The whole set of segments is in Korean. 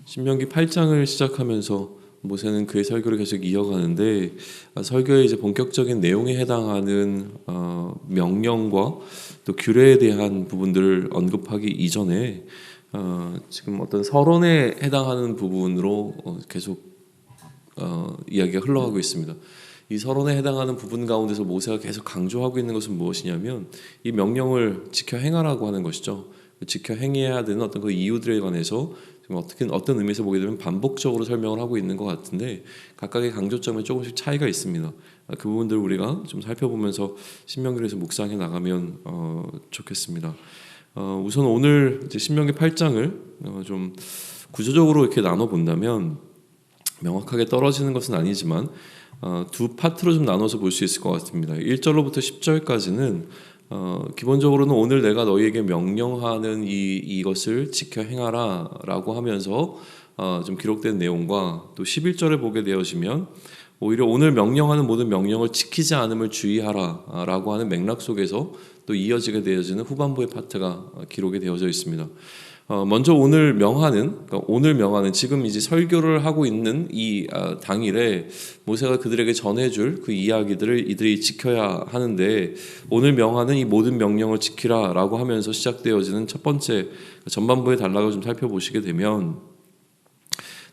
신명기 8장을 시작하면서 모세는 그의 설교를 계속 이어가는데 설교의 이제 본격적인 내용에 해당하는 명령과 또 규례에 대한 부분들을 언급하기 이전에 지금 어떤 서론에 해당하는 부분으로 계속 이야기가 흘러가고 있습니다. 이 서론에 해당하는 부분 가운데서 모세가 계속 강조하고 있는 것은 무엇이냐면 이 명령을 지켜 행하라고 하는 것이죠. 지켜 행해야 되는 어떤 그 이유들에 관해서 어떤 의미에서 보게 되면 반복적으로 설명을 하고 있는 것 같은데 각각의 강조점에 조금씩 차이가 있습니다. 그 부분들을 우리가 좀 살펴보면서 신명기에서 묵상해 나가면 좋겠습니다. 우선 오늘 이제 신명기 8장을 좀 구조적으로 이렇게 나눠 본다면 명확하게 떨어지는 것은 아니지만 두 파트로 좀 나눠서 볼 수 있을 것 같습니다. 1절로부터 10절까지는 기본적으로는 오늘 내가 너희에게 명령하는 이것을 지켜 행하라 라고 하면서 좀 기록된 내용과 또 11절에 보게 되어지면 오히려 오늘 명령하는 모든 명령을 지키지 않음을 주의하라 라고 하는 맥락 속에서 또 이어지게 되어지는 후반부의 파트가 기록이 되어져 있습니다. 먼저 오늘 명하는 지금 이제 설교를 하고 있는 이 당일에 모세가 그들에게 전해줄 그 이야기들을 이들이 지켜야 하는데 오늘 명하는 이 모든 명령을 지키라라고 하면서 시작되어지는 첫 번째 전반부의 단락을 좀 살펴보시게 되면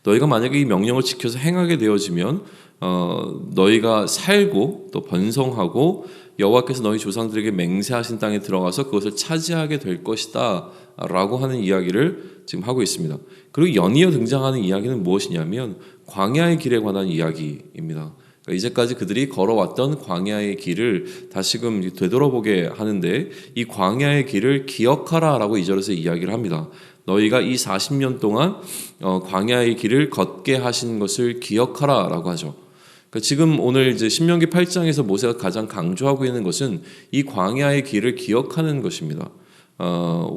너희가 만약에 이 명령을 지켜서 행하게 되어지면 너희가 살고 또 번성하고 여호와께서 너희 조상들에게 맹세하신 땅에 들어가서 그것을 차지하게 될 것이다 라고 하는 이야기를 지금 하고 있습니다. 그리고 연이어 등장하는 이야기는 무엇이냐면 광야의 길에 관한 이야기입니다. 그러니까 이제까지 그들이 걸어왔던 광야의 길을 다시금 되돌아보게 하는데 이 광야의 길을 기억하라 라고 2절에서 이야기를 합니다. 너희가 이 40년 동안 광야의 길을 걷게 하신 것을 기억하라 라고 하죠. 그러니까 지금 오늘 이제 신명기 8장에서 모세가 가장 강조하고 있는 것은 이 광야의 길을 기억하는 것입니다.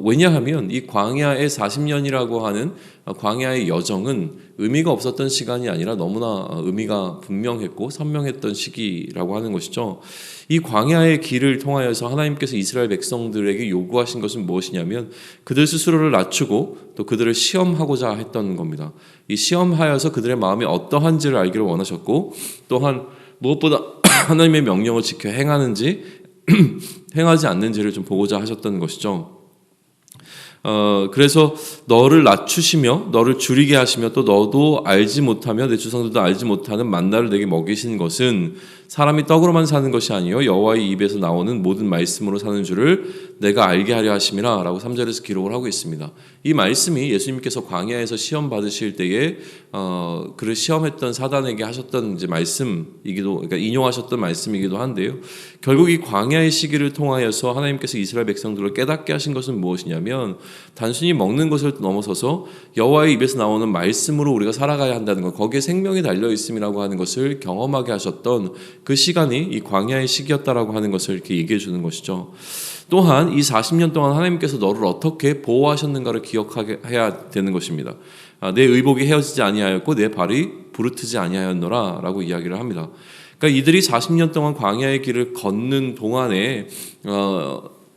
왜냐하면 이 광야의 40년이라고 하는 광야의 여정은 의미가 없었던 시간이 아니라 너무나 의미가 분명했고 선명했던 시기라고 하는 것이죠. 이 광야의 길을 통하여서 하나님께서 이스라엘 백성들에게 요구하신 것은 무엇이냐면 그들 스스로를 낮추고 또 그들을 시험하고자 했던 겁니다. 이 시험하여서 그들의 마음이 어떠한지를 알기를 원하셨고 또한 무엇보다 하나님의 명령을 지켜 행하는지 행하지 않는지를 좀 보고자 하셨던 것이죠. 그래서 너를 낮추시며 너를 줄이게 하시며 또 너도 알지 못하며 내 조상들도 알지 못하는 만나를 내게 먹이신 것은 사람이 떡으로만 사는 것이 아니요 여호와의 입에서 나오는 모든 말씀으로 사는 줄을 내가 알게 하려 하심이라 라고 3절에서 기록을 하고 있습니다. 이 말씀이 예수님께서 광야에서 시험 받으실 때에 그를 시험했던 사단에게 하셨던 이제 말씀이기도 그러니까 인용하셨던 말씀이기도 한데요. 결국 이 광야의 시기를 통하여서 하나님께서 이스라엘 백성들을 깨닫게 하신 것은 무엇이냐면 단순히 먹는 것을 넘어서서 여호와의 입에서 나오는 말씀으로 우리가 살아가야 한다는 것, 거기에 생명이 달려 있음이라고 하는 것을 경험하게 하셨던 그 시간이 이 광야의 시기였다라고 하는 것을 이렇게 얘기해 주는 것이죠. 또한 이 40년 동안 하나님께서 너를 어떻게 보호하셨는가를 기억하게 해야 되는 것입니다. 내 의복이 헤어지지 아니하였고 내 발이 부르트지 아니하였노라 라고 이야기를 합니다. 그러니까 이들이 40년 동안 광야의 길을 걷는 동안에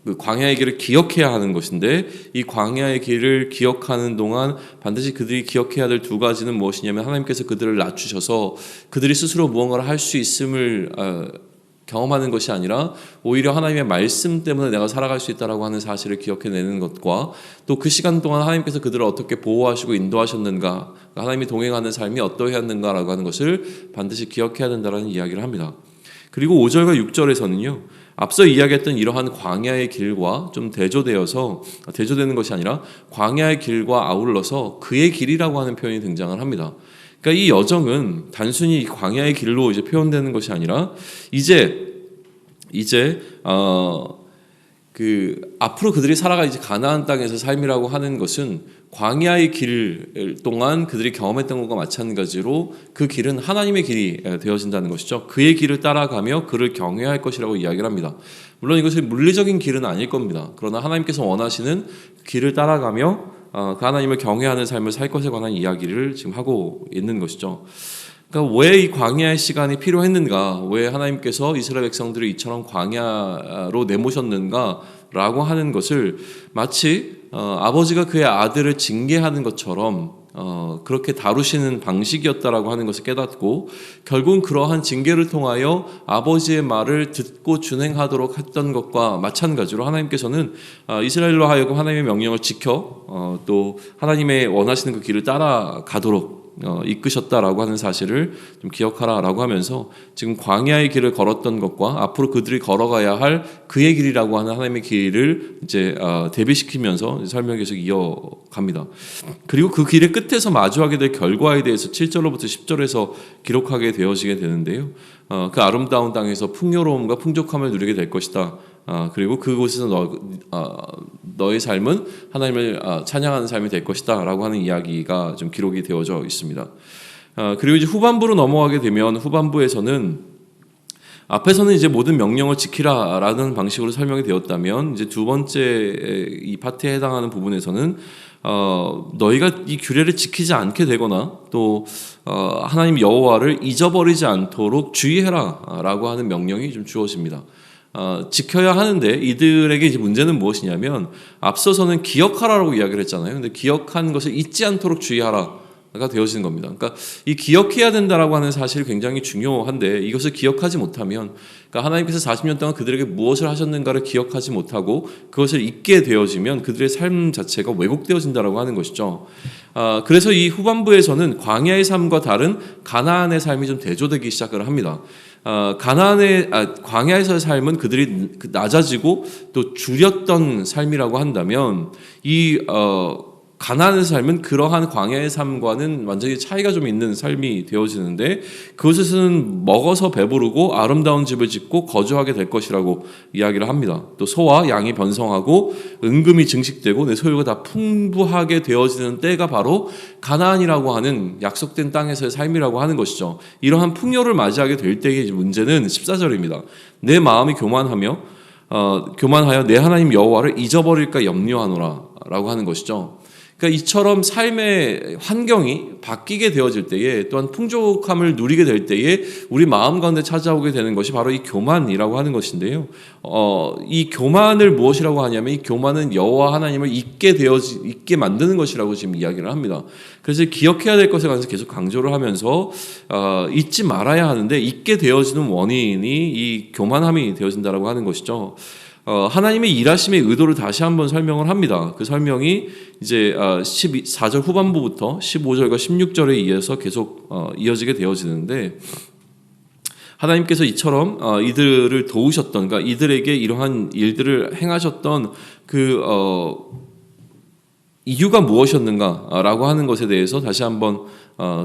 그 광야의 길을 기억해야 하는 것인데 이 광야의 길을 기억하는 동안 반드시 그들이 기억해야 될 두 가지는 무엇이냐면 하나님께서 그들을 낮추셔서 그들이 스스로 무언가를 할 수 있음을 경험하는 것이 아니라 오히려 하나님의 말씀 때문에 내가 살아갈 수 있다라고 하는 사실을 기억해내는 것과 또 그 시간 동안 하나님께서 그들을 어떻게 보호하시고 인도하셨는가, 하나님이 동행하는 삶이 어떠했는가라고 하는 것을 반드시 기억해야 된다라는 이야기를 합니다. 그리고 5절과 6절에서는요. 앞서 이야기했던 이러한 광야의 길과 좀 대조되는 것이 아니라 광야의 길과 아울러서 그의 길이라고 하는 표현이 등장을 합니다. 그러니까 이 여정은 단순히 광야의 길로 이제 표현되는 것이 아니라 이제 앞으로 그들이 살아갈 이제 가나안 땅에서 삶이라고 하는 것은 광야의 길 동안 그들이 경험했던 것과 마찬가지로 그 길은 하나님의 길이 되어진다는 것이죠. 그의 길을 따라가며 그를 경외할 것이라고 이야기를 합니다. 물론 이것이 물리적인 길은 아닐 겁니다. 그러나 하나님께서 원하시는 길을 따라가며 그 하나님을 경외하는 삶을 살 것에 관한 이야기를 지금 하고 있는 것이죠. 그러니까 왜 이 광야의 시간이 필요했는가? 왜 하나님께서 이스라엘 백성들을 이처럼 광야로 내모셨는가라고 하는 것을 마치 아버지가 그의 아들을 징계하는 것처럼 그렇게 다루시는 방식이었다라고 하는 것을 깨닫고 결국은 그러한 징계를 통하여 아버지의 말을 듣고 준행하도록 했던 것과 마찬가지로 하나님께서는 이스라엘로 하여금 하나님의 명령을 지켜 또 하나님의 원하시는 그 길을 따라가도록 이끄셨다라고 하는 사실을 좀 기억하라라고 하면서 지금 광야의 길을 걸었던 것과 앞으로 그들이 걸어가야 할 그의 길이라고 하는 하나님의 길을 이제 대비시키면서 설명이 계속 이어갑니다. 그리고 그 길의 끝에서 마주하게 될 결과에 대해서 7절로부터 10절에서 기록하게 되어지게 되는데요. 그 아름다운 땅에서 풍요로움과 풍족함을 누리게 될 것이다. 그리고 그곳에서 너의 삶은 하나님을 찬양하는 삶이 될 것이다 라고 하는 이야기가 좀 기록이 되어져 있습니다. 그리고 이제 후반부로 넘어가게 되면 후반부에서는 앞에서는 이제 모든 명령을 지키라라는 방식으로 설명이 되었다면 이제 두 번째 이 파트에 해당하는 부분에서는 너희가 이 규례를 지키지 않게 되거나 또 하나님 여호와를 잊어버리지 않도록 주의해라라고 하는 명령이 좀 주어집니다. 지켜야 하는데 이들에게 이제 문제는 무엇이냐면 앞서서는 기억하라라고 이야기를 했잖아요. 근데 기억한 것을 잊지 않도록 주의하라가 되어지는 겁니다. 그러니까 이 기억해야 된다라고 하는 사실이 굉장히 중요한데 이것을 기억하지 못하면 그러니까 하나님께서 40년 동안 그들에게 무엇을 하셨는가를 기억하지 못하고 그것을 잊게 되어지면 그들의 삶 자체가 왜곡되어진다라고 하는 것이죠. 그래서 이 후반부에서는 광야의 삶과 다른 가나안의 삶이 좀 대조되기 시작을 합니다. 광야에서의 삶은 그들이 낮아지고 또 줄였던 삶이라고 한다면 이 가나안의 삶은 그러한 광야의 삶과는 완전히 차이가 좀 있는 삶이 되어지는데 그곳에서는 먹어서 배부르고 아름다운 집을 짓고 거주하게 될 것이라고 이야기를 합니다. 또 소와 양이 번성하고 은금이 증식되고 내 소유가 다 풍부하게 되어지는 때가 바로 가나안이라고 하는 약속된 땅에서의 삶이라고 하는 것이죠. 이러한 풍요를 맞이하게 될 때의 문제는 14절입니다. 내 마음이 교만하여 내 하나님 여호와를 잊어버릴까 염려하노라 라고 하는 것이죠. 그러니까 이처럼 삶의 환경이 바뀌게 되어질 때에 또한 풍족함을 누리게 될 때에 우리 마음 가운데 찾아오게 되는 것이 바로 이 교만이라고 하는 것인데요. 이 교만을 무엇이라고 하냐면 이 교만은 여호와 하나님을 잊게 만드는 것이라고 지금 이야기를 합니다. 그래서 기억해야 될 것에 관해서 계속 강조를 하면서 잊지 말아야 하는데 잊게 되어지는 원인이 이 교만함이 되어진다라고 하는 것이죠. 하나님의 일하심의 의도를 다시 한번 설명을 합니다. 그 설명이 이제 14절 후반부부터 15절과 16절에 이어서 계속 이어지게 되어지는데 하나님께서 이처럼 이들을 도우셨던, 그러니까 이들에게 이러한 일들을 행하셨던 그 이유가 무엇이었는가라고 하는 것에 대해서 다시 한번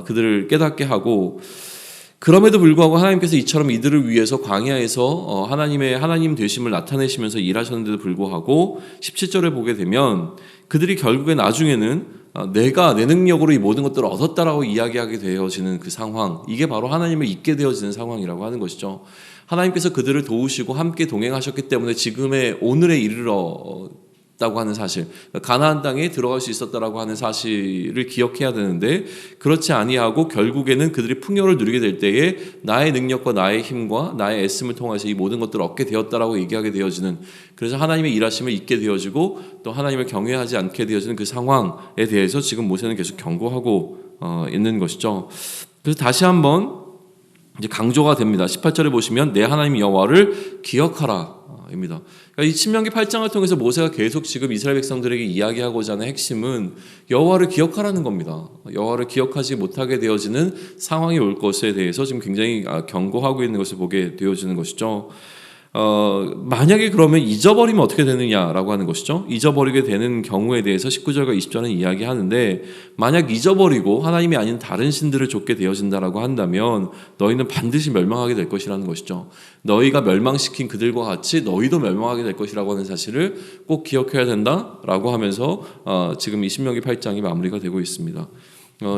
그들을 깨닫게 하고 그럼에도 불구하고 하나님께서 이처럼 이들을 위해서 광야에서 하나님의 하나님 되심을 나타내시면서 일하셨는데도 불구하고 17절에 보게 되면 그들이 결국에 나중에는 내가 내 능력으로 이 모든 것들을 얻었다라고 이야기하게 되어지는 그 상황, 이게 바로 하나님을 잊게 되어지는 상황이라고 하는 것이죠. 하나님께서 그들을 도우시고 함께 동행하셨기 때문에 지금의 오늘에 이르러 다고 하는 사실, 가나안 땅에 들어갈 수 있었다라고 하는 사실을 기억해야 되는데 그렇지 아니하고 결국에는 그들이 풍요를 누리게 될 때에 나의 능력과 나의 힘과 나의 애씀을 통해서 이 모든 것들을 얻게 되었다라고 얘기하게 되어지는, 그래서 하나님의 일하심을 잊게 되어지고 또 하나님을 경외하지 않게 되어지는 그 상황에 대해서 지금 모세는 계속 경고하고 있는 것이죠. 그래서 다시 한번 이제 강조가 됩니다. 18절에 보시면 내 하나님 여호와를 기억하라 입니다. 그러니까 이 신명기 8장을 통해서 모세가 계속 지금 이스라엘 백성들에게 이야기하고자 하는 핵심은 여호와를 기억하라는 겁니다. 여호와를 기억하지 못하게 되어지는 상황이 올 것에 대해서 지금 굉장히 경고하고 있는 것을 보게 되어지는 것이죠. 만약에 그러면 잊어버리면 어떻게 되느냐라고 하는 것이죠. 잊어버리게 되는 경우에 대해서 19절과 20절은 이야기하는데 만약 잊어버리고 하나님이 아닌 다른 신들을 좇게 되어진다라고 한다면 너희는 반드시 멸망하게 될 것이라는 것이죠. 너희가 멸망시킨 그들과 같이 너희도 멸망하게 될 것이라고 하는 사실을 꼭 기억해야 된다라고 하면서 지금 이 신명기 8장이 마무리가 되고 있습니다.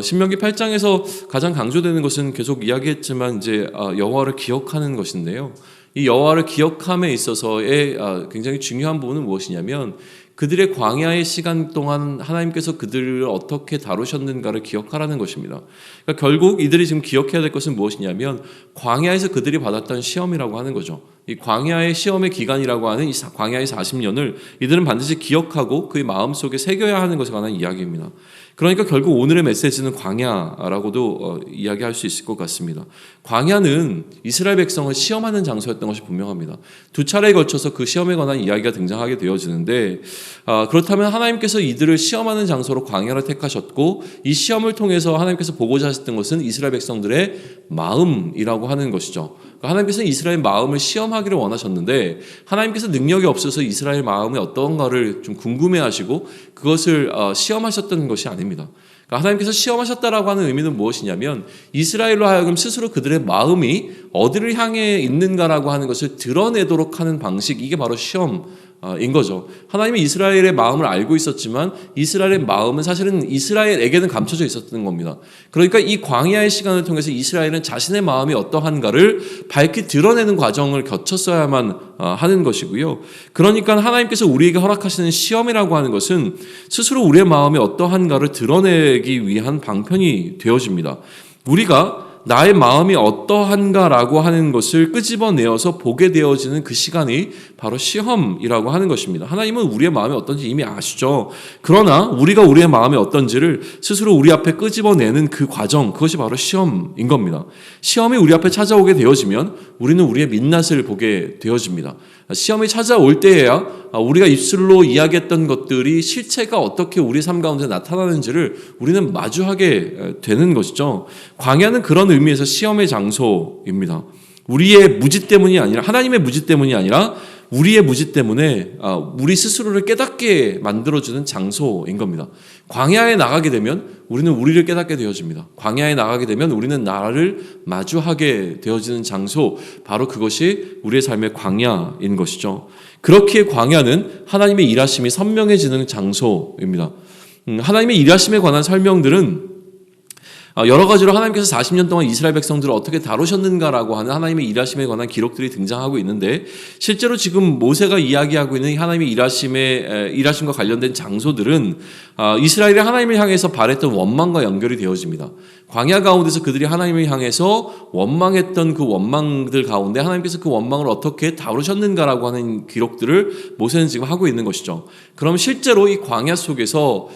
신명기 8장에서 가장 강조되는 것은 계속 이야기했지만 이제 여호와를 기억하는 것인데요. 이 여호와를 기억함에 있어서의 굉장히 중요한 부분은 무엇이냐면 그들의 광야의 시간 동안 하나님께서 그들을 어떻게 다루셨는가를 기억하라는 것입니다. 그러니까 결국 이들이 지금 기억해야 될 것은 무엇이냐면 광야에서 그들이 받았던 시험이라고 하는 거죠. 이 광야의 시험의 기간이라고 하는 이 광야의 40년을 이들은 반드시 기억하고 그의 마음속에 새겨야 하는 것에 관한 이야기입니다. 그러니까 결국 오늘의 메시지는 광야라고도 이야기할 수 있을 것 같습니다. 광야는 이스라엘 백성을 시험하는 장소였던 것이 분명합니다. 두 차례에 걸쳐서 그 시험에 관한 이야기가 등장하게 되어지는데 그렇다면 하나님께서 이들을 시험하는 장소로 광야를 택하셨고 이 시험을 통해서 하나님께서 보고자 하셨던 것은 이스라엘 백성들의 마음이라고 하는 것이죠. 하나님께서는 이스라엘 마음을 시험하기를 원하셨는데 하나님께서 능력이 없어서 이스라엘 마음이 어떤가를 좀 궁금해하시고 그것을 시험하셨던 것이 아닙니다. 하나님께서 시험하셨다라고 하는 의미는 무엇이냐면 이스라엘로 하여금 스스로 그들의 마음이 어디를 향해 있는가라고 하는 것을 드러내도록 하는 방식, 이게 바로 시험인 거죠. 하나님이 이스라엘의 마음을 알고 있었지만 이스라엘의 마음은 사실은 이스라엘에게는 감춰져 있었던 겁니다. 그러니까 이 광야의 시간을 통해서 이스라엘은 자신의 마음이 어떠한가를 밝히 드러내는 과정을 거쳤어야만 하는 것이고요. 그러니까 하나님께서 우리에게 허락하시는 시험이라고 하는 것은 스스로 우리의 마음이 어떠한가를 드러내기 위한 방편이 되어집니다. 우리가 나의 마음이 어떠한가라고 하는 것을 끄집어내어서 보게 되어지는 그 시간이 바로 시험이라고 하는 것입니다. 하나님은 우리의 마음이 어떤지 이미 아시죠. 그러나 우리가 우리의 마음이 어떤지를 스스로 우리 앞에 끄집어내는 그 과정, 그것이 바로 시험인 겁니다. 시험이 우리 앞에 찾아오게 되어지면 우리는 우리의 민낯을 보게 되어집니다. 시험이 찾아올 때에야 우리가 입술로 이야기했던 것들이 실체가 어떻게 우리 삶 가운데 나타나는지를 우리는 마주하게 되는 것이죠. 광야는 그런 의미에서 시험의 장소입니다. 우리의 무지 때문이 아니라, 하나님의 무지 때문이 아니라 우리의 무지 때문에 우리 스스로를 깨닫게 만들어주는 장소인 겁니다. 광야에 나가게 되면 우리는 우리를 깨닫게 되어집니다. 광야에 나가게 되면 우리는 나를 마주하게 되어지는 장소, 바로 그것이 우리의 삶의 광야인 것이죠. 그렇기에 광야는 하나님의 일하심이 선명해지는 장소입니다. 하나님의 일하심에 관한 설명들은 여러 가지로 하나님께서 40년 동안 이스라엘 백성들을 어떻게 다루셨는가라고 하는 하나님의 일하심에 관한 기록들이 등장하고 있는데, 실제로 지금 모세가 이야기하고 있는 하나님의 일하심과 관련된 장소들은 이스라엘이 하나님을 향해서 바랬던 원망과 연결이 되어집니다. 광야 가운데서 그들이 하나님을 향해서 원망했던 그 원망들 가운데 하나님께서 그 원망을 어떻게 다루셨는가라고 하는 기록들을 모세는 지금 하고 있는 것이죠. 그럼 실제로 이 광야 속에서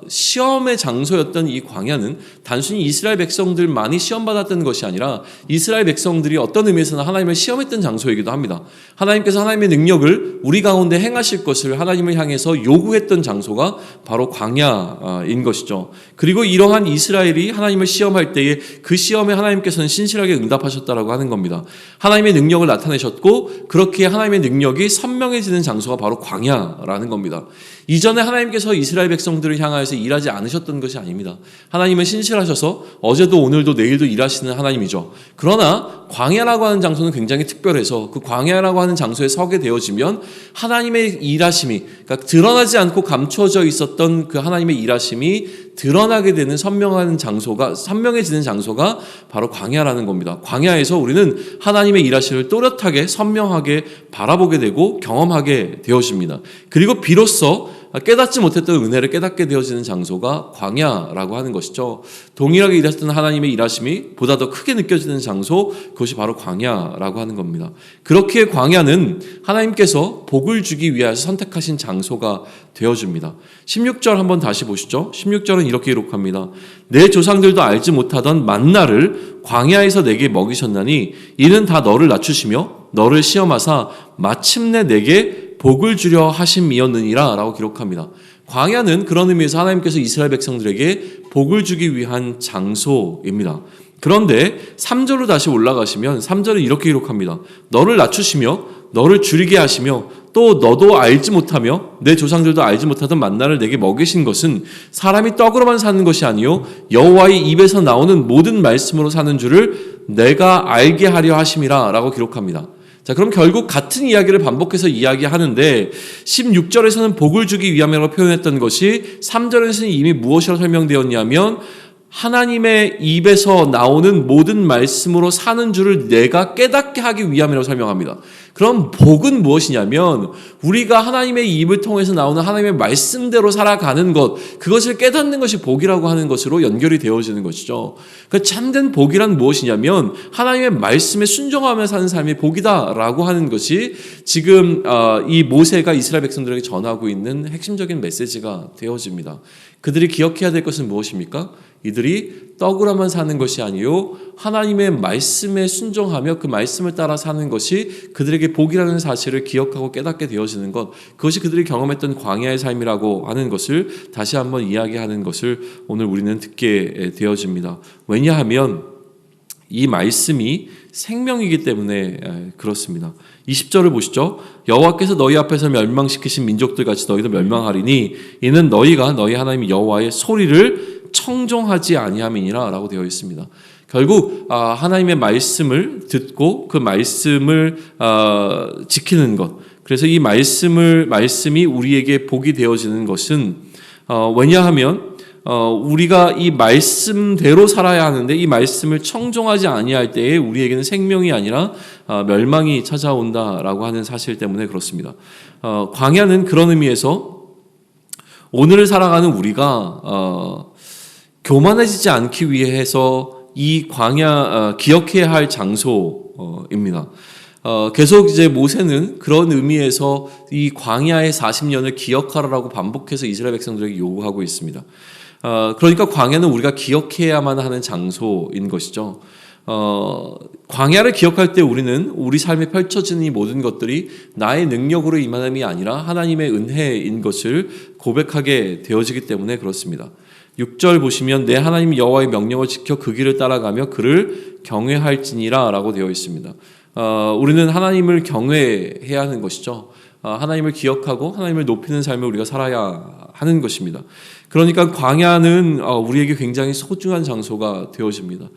시험의 장소였던 이 광야는 단순히 이스라엘 백성들만이 시험받았던 것이 아니라 이스라엘 백성들이 어떤 의미에서는 하나님을 시험했던 장소이기도 합니다. 하나님께서 하나님의 능력을 우리 가운데 행하실 것을 하나님을 향해서 요구했던 장소가 바로 광야인 것이죠. 그리고 이러한 이스라엘이 하나님을 시험할 때에 그 시험에 하나님께서는 신실하게 응답하셨다라고 하는 겁니다. 하나님의 능력을 나타내셨고 그렇게 하나님의 능력이 선명해지는 장소가 바로 광야라는 겁니다. 이전에 하나님께서 이스라엘 백성들을 향하여서 일하지 않으셨던 것이 아닙니다. 하나님은 신실하셔서 어제도 오늘도 내일도 일하시는 하나님이죠. 그러나 광야라고 하는 장소는 굉장히 특별해서 그 광야라고 하는 장소에 서게 되어지면 하나님의 일하심이, 그러니까 드러나지 않고 감추어져 있었던 그 하나님의 일하심이 드러나게 되는 선명해지는 장소가 바로 광야라는 겁니다. 광야에서 우리는 하나님의 일하심을 또렷하게 선명하게 바라보게 되고 경험하게 되어집니다. 그리고 비로소 깨닫지 못했던 은혜를 깨닫게 되어지는 장소가 광야라고 하는 것이죠. 동일하게 일하셨던 하나님의 일하심이 보다 더 크게 느껴지는 장소, 그것이 바로 광야라고 하는 겁니다. 그렇게 광야는 하나님께서 복을 주기 위해서 선택하신 장소가 되어줍니다. 16절 한번 다시 보시죠. 16절은 이렇게 기록합니다. 내 조상들도 알지 못하던 만나를 광야에서 내게 먹이셨나니 이는 다 너를 낮추시며 너를 시험하사 마침내 내게 복을 주려 하심이었느니라 라고 기록합니다. 광야는 그런 의미에서 하나님께서 이스라엘 백성들에게 복을 주기 위한 장소입니다. 그런데 3절로 다시 올라가시면 3절은 이렇게 기록합니다. 너를 낮추시며 너를 줄이게 하시며 또 너도 알지 못하며 내 조상들도 알지 못하던 만나를 내게 먹이신 것은 사람이 떡으로만 사는 것이 아니요 여호와의 입에서 나오는 모든 말씀으로 사는 줄을 내가 알게 하려 하심이라 라고 기록합니다. 자, 그럼 결국 같은 이야기를 반복해서 이야기하는데 16절에서는 복을 주기 위함이라고 표현했던 것이 3절에서는 이미 무엇이라고 설명되었냐면 하나님의 입에서 나오는 모든 말씀으로 사는 줄을 내가 깨닫게 하기 위함이라고 설명합니다. 그럼 복은 무엇이냐면 우리가 하나님의 입을 통해서 나오는 하나님의 말씀대로 살아가는 것, 그것을 깨닫는 것이 복이라고 하는 것으로 연결이 되어지는 것이죠. 그 참된 복이란 무엇이냐면 하나님의 말씀에 순종하며 사는 삶이 복이다라고 하는 것이 지금 이 모세가 이스라엘 백성들에게 전하고 있는 핵심적인 메시지가 되어집니다. 그들이 기억해야 될 것은 무엇입니까? 이들이 떡으로만 사는 것이 아니요 하나님의 말씀에 순종하며 그 말씀을 따라 사는 것이 그들에게 복이라는 사실을 기억하고 깨닫게 되어지는 것, 그것이 그들이 경험했던 광야의 삶이라고 하는 것을 다시 한번 이야기하는 것을 오늘 우리는 듣게 되어집니다. 왜냐하면 이 말씀이 생명이기 때문에 그렇습니다. 20절을 보시죠. 여호와께서 너희 앞에서 멸망시키신 민족들 같이 너희도 멸망하리니 이는 너희가 너희 하나님 여호와의 소리를 청종하지 아니함이니라 라고 되어 있습니다. 결국 하나님의 말씀을 듣고 그 말씀을 지키는 것, 그래서 이 말씀이 우리에게 복이 되어지는 것은 왜냐하면 우리가 이 말씀대로 살아야 하는데 이 말씀을 청종하지 아니할 때에 우리에게는 생명이 아니라 멸망이 찾아온다라고 하는 사실 때문에 그렇습니다. 광야는 그런 의미에서 오늘을 살아가는 우리가 교만해지지 않기 위해서 이 광야 기억해야 할 장소입니다. 계속 이제 모세는 그런 의미에서 이 광야의 40년을 기억하라고 반복해서 이스라엘 백성들에게 요구하고 있습니다. 그러니까 광야는 우리가 기억해야만 하는 장소인 것이죠. 광야를 기억할 때 우리는 우리 삶에 펼쳐지는 이 모든 것들이 나의 능력으로 임함이 아니라 하나님의 은혜인 것을 고백하게 되어지기 때문에 그렇습니다. 6절 보시면 내 하나님 여호와의 명령을 지켜 그 길을 따라가며 그를 경외할지니라 라고 되어 있습니다. 우리는 하나님을 경외해야 하는 것이죠. 하나님을 기억하고 하나님을 높이는 삶을 우리가 살아야 하는 것입니다. 그러니까 광야는 우리에게 굉장히 소중한 장소가 되어집니다.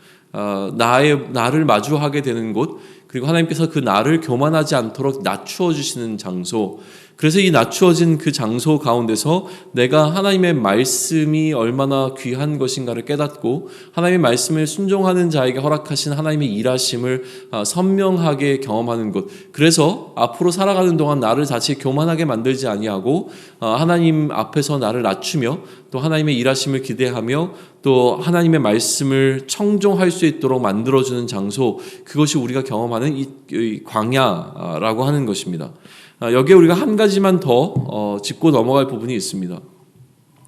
나를 마주하게 되는 곳, 그리고 하나님께서 그 나를 교만하지 않도록 낮추어 주시는 장소, 그래서 이 낮추어진 그 장소 가운데서 내가 하나님의 말씀이 얼마나 귀한 것인가를 깨닫고 하나님의 말씀을 순종하는 자에게 허락하신 하나님의 일하심을 선명하게 경험하는 것, 그래서 앞으로 살아가는 동안 나를 다시 교만하게 만들지 아니하고 하나님 앞에서 나를 낮추며 또 하나님의 일하심을 기대하며 또 하나님의 말씀을 청종할 수 있도록 만들어주는 장소, 그것이 우리가 경험하는 이 광야라고 하는 것입니다. 여기에 우리가 한 가지만 더 짚고 넘어갈 부분이 있습니다.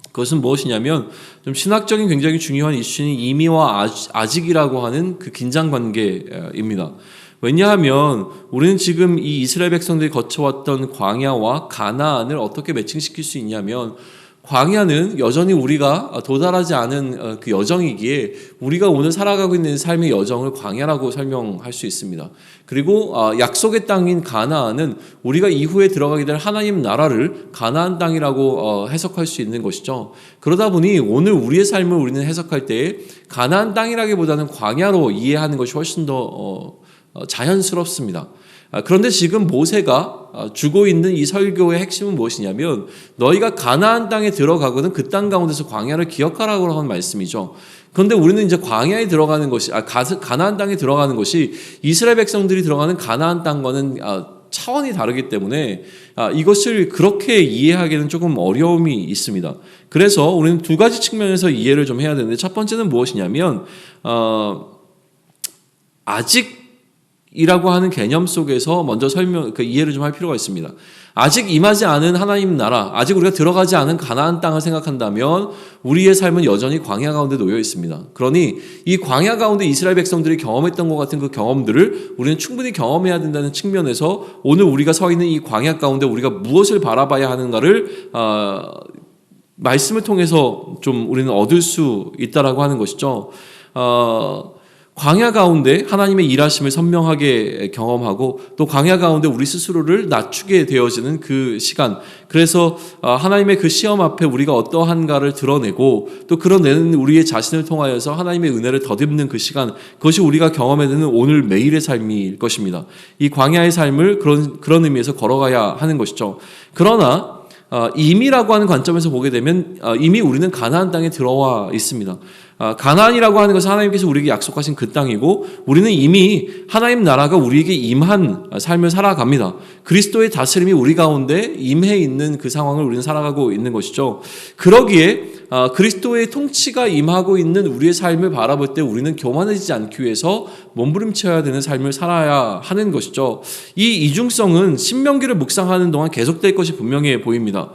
그것은 무엇이냐면 좀 신학적인 굉장히 중요한 이슈인 임의와 아직이라고 하는 그 긴장 관계입니다. 왜냐하면 우리는 지금 이 이스라엘 백성들이 거쳐왔던 광야와 가나안을 어떻게 매칭시킬 수 있냐면, 광야는 여전히 우리가 도달하지 않은 그 여정이기에 우리가 오늘 살아가고 있는 삶의 여정을 광야라고 설명할 수 있습니다. 그리고 약속의 땅인 가나안은 우리가 이후에 들어가게 될 하나님 나라를 가나안 땅이라고 해석할 수 있는 것이죠. 그러다 보니 오늘 우리의 삶을 우리는 해석할 때 가나안 땅이라기보다는 광야로 이해하는 것이 훨씬 더 자연스럽습니다. 그런데 지금 모세가 주고 있는 이 설교의 핵심은 무엇이냐면, 너희가 가나안 땅에 들어가거든 그 땅 가운데서 광야를 기억하라고 하는 말씀이죠. 그런데 우리는 이제 광야에 들어가는 것이 가나안 땅에 들어가는 것이 이스라엘 백성들이 들어가는 가나안 땅과는 차원이 다르기 때문에 이것을 그렇게 이해하기는 조금 어려움이 있습니다. 그래서 우리는 두 가지 측면에서 이해를 좀 해야 되는데, 첫 번째는 무엇이냐면 아직이라고 하는 개념 속에서 먼저 이해를 좀 할 필요가 있습니다. 아직 임하지 않은 하나님 나라, 아직 우리가 들어가지 않은 가나안 땅을 생각한다면 우리의 삶은 여전히 광야 가운데 놓여 있습니다. 그러니 이 광야 가운데 이스라엘 백성들이 경험했던 것 같은 그 경험들을 우리는 충분히 경험해야 된다는 측면에서 오늘 우리가 서 있는 이 광야 가운데 우리가 무엇을 바라봐야 하는가를 말씀을 통해서 좀 우리는 얻을 수 있다라고 하는 것이죠. 광야 가운데 하나님의 일하심을 선명하게 경험하고 또 광야 가운데 우리 스스로를 낮추게 되어지는 그 시간, 그래서 하나님의 그 시험 앞에 우리가 어떠한가를 드러내고 또 그러내는 우리의 자신을 통하여서 하나님의 은혜를 덧입는 그 시간, 그것이 우리가 경험해야 되는 오늘 매일의 삶일 것입니다. 이 광야의 삶을 그런 의미에서 걸어가야 하는 것이죠. 그러나 이미라고 하는 관점에서 보게 되면 이미 우리는 가나안 땅에 들어와 있습니다. 가나안이라고 하는 것은 하나님께서 우리에게 약속하신 그 땅이고 우리는 이미 하나님 나라가 우리에게 임한 삶을 살아갑니다. 그리스도의 다스림이 우리 가운데 임해 있는 그 상황을 우리는 살아가고 있는 것이죠. 그러기에 그리스도의 통치가 임하고 있는 우리의 삶을 바라볼 때 우리는 교만해지지 않기 위해서 몸부림쳐야 되는 삶을 살아야 하는 것이죠. 이 이중성은 신명기를 묵상하는 동안 계속될 것이 분명해 보입니다.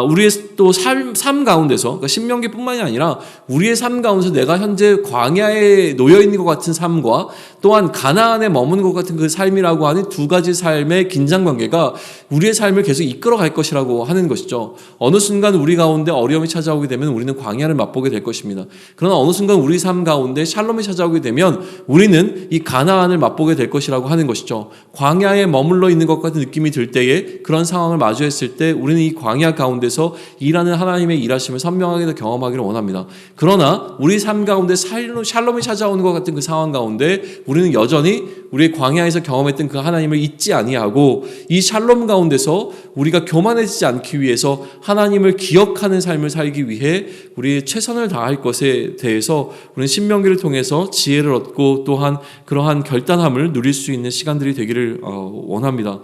우리의 또 삶 가운데서, 그러니까 신명기뿐만이 아니라 우리의 삶 가운데서 내가 현재 광야에 놓여 있는 것 같은 삶과 또한 가나안에 머무는 것 같은 그 삶이라고 하는 두 가지 삶의 긴장 관계가 우리의 삶을 계속 이끌어갈 것이라고 하는 것이죠. 어느 순간 우리 가운데 어려움이 찾아오게 되면 우리는 광야를 맛보게 될 것입니다. 그러나 어느 순간 우리 삶 가운데 샬롬이 찾아오게 되면 우리는 이 가나안을 맛보게 될 것이라고 하는 것이죠. 광야에 머물러 있는 것 같은 느낌이 들 때에 그런 상황을 마주했을 때 우리는 이 광야 가운데서 일하는 하나님의 일하심을 선명하게 경험하기를 원합니다. 그러나 우리 삶 가운데 샬롬이 찾아오는 것 같은 그 상황 가운데 우리는 여전히 우리의 광야에서 경험했던 그 하나님을 잊지 아니하고 이 샬롬 가운데서 우리가 교만해지지 않기 위해서 하나님을 기억하는 삶을 살기 위해 우리의 최선을 다할 것에 대해서 우리는 신명기를 통해서 지혜를 얻고 또한 그러한 결단함을 누릴 수 있는 시간들이 되기를 원합니다.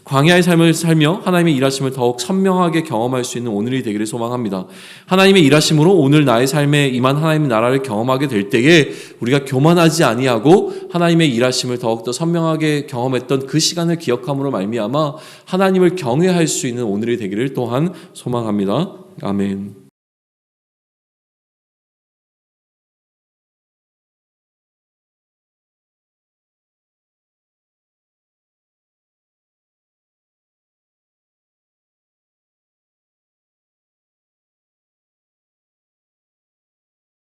광야의 삶을 살며 하나님의 일하심을 더욱 선명하게 경험할 수 있는 오늘이 되기를 소망합니다. 하나님의 일하심으로 오늘 나의 삶에 임한 하나님의 나라를 경험하게 될 때에 우리가 교만하지 아니하고 하나님의 일하심을 더욱더 선명하게 경험했던 그 시간을 기억함으로 말미암아 하나님을 경외할 수 있는 오늘이 되기를 또한 소망합니다. 아멘.